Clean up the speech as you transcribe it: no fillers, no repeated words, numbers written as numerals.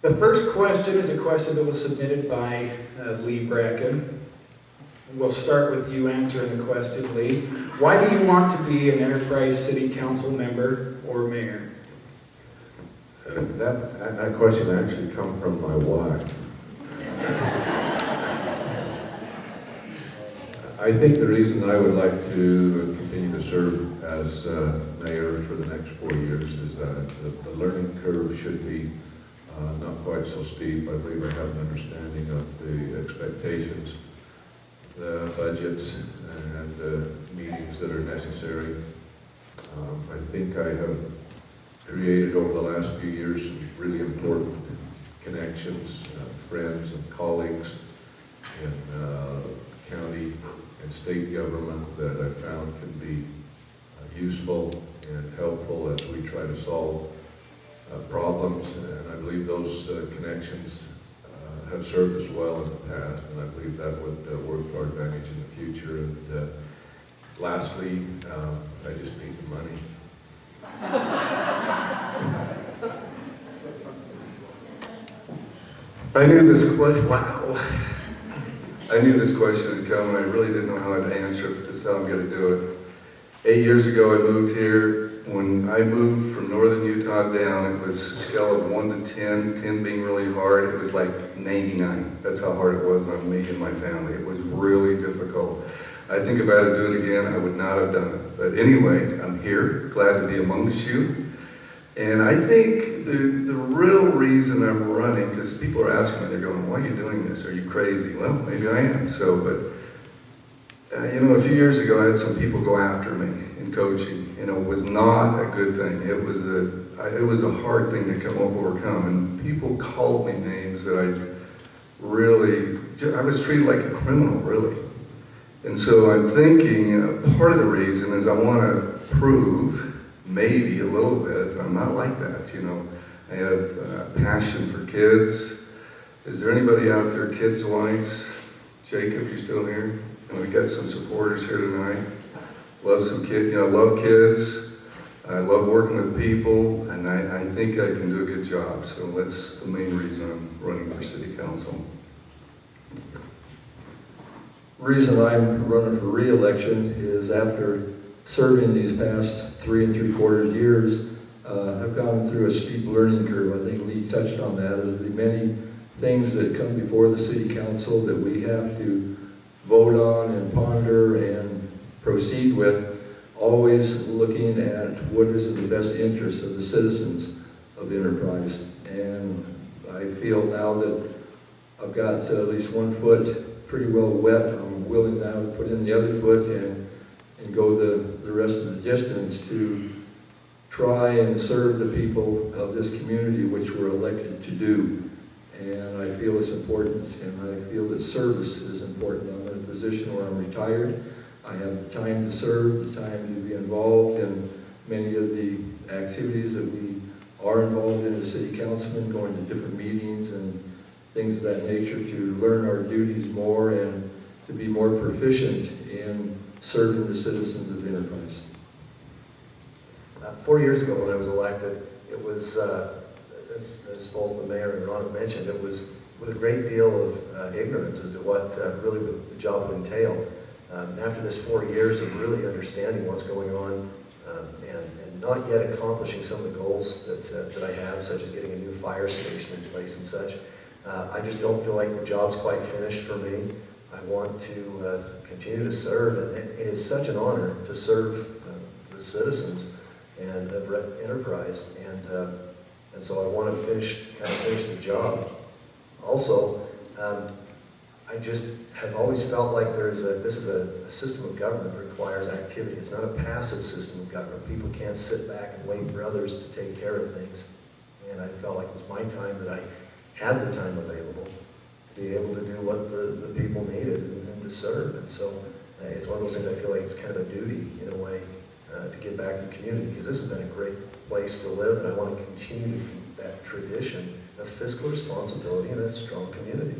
The first question is a question that was submitted by Lee Bracken. We'll start with you answering the question, Lee. Why do you want to be an Enterprise City Council member or mayor? That question actually come from my wife. I think the reason I would like to continue to serve as mayor for the next 4 years is that the learning curve should be not quite so steep. I believe I have an understanding of the expectations, the budgets, and the meetings that are necessary. I think I have created over the last few years some really important connections, friends and colleagues in county and state government that I found can be useful and helpful as we try to solve problems. And I believe those connections have served us well in the past, and I believe that would work to our advantage in the future. And lastly, I just need the money. I knew this question. Wow. I knew this question would come, and I really didn't know how to answer it, but this is how I'm going to do it. 8 years ago, I moved here. When I moved from northern Utah down, it was a scale of 1 to 10, 10 being really hard. It was like 99. That's how hard it was on me and my family. It was really difficult. I think if I had to do it again, I would not have done it. But anyway, I'm here, glad to be amongst you. And I think the real reason I'm running, because people are asking me, they're going, why are you doing this? Are you crazy? Well, maybe I am. So, but you know, a few years ago, I had some people go after me in coaching. You know, it was not a good thing. It was a hard thing to overcome. And people called me names that I was treated like a criminal, really. And so I'm thinking part of the reason is I want to prove, maybe a little bit, I'm not like that, you know. I have passion for kids. Is there anybody out there, kids-wise? Jacob, you still here? And we got some supporters here tonight. Love some kids, you know, love kids. I love working with people, and I think I can do a good job. So that's the main reason I'm running for city council. The reason I'm running for re-election is after serving these past 3 3/4 years, I've gone through a steep learning curve. I think Lee touched on that, as the many things that come before the city council that we have to vote on and ponder and proceed with, always looking at what is in the best interest of the citizens of Enterprise. And I feel now that I've got at least one foot pretty well wet. I'm willing now to put in the other foot and go the rest of the distance to try and serve the people of this community which we're elected to do. And I feel it's important, and I feel that service is important. I'm in a position where I'm retired. I have the time to serve, the time to be involved in many of the activities that we are involved in as city councilmen, going to different meetings and things of that nature, to learn our duties more and to be more proficient in serving the citizens of Enterprise. 4 years ago when I was elected, it was, as both the mayor and Ronald mentioned, it was with a great deal of ignorance as to what really the job would entail. After this 4 years of really understanding what's going on and not yet accomplishing some of the goals that I have, such as getting a new fire station in place and such, I just don't feel like the job's quite finished for me. I want to continue to serve, and it is such an honor to serve the citizens and of Enterprise, and so I want to finish the job. Also, I just have always felt like this is a system of government that requires activity. It's not a passive system of government. People can't sit back and wait for others to take care of things. And I felt like it was my time that I had the time available to be able to do what the people needed and to serve. And so it's one of those things I feel like it's kind of a duty, in a way, to give back to the community, because this has been a great place to live, and I want to continue that tradition of fiscal responsibility in a strong community.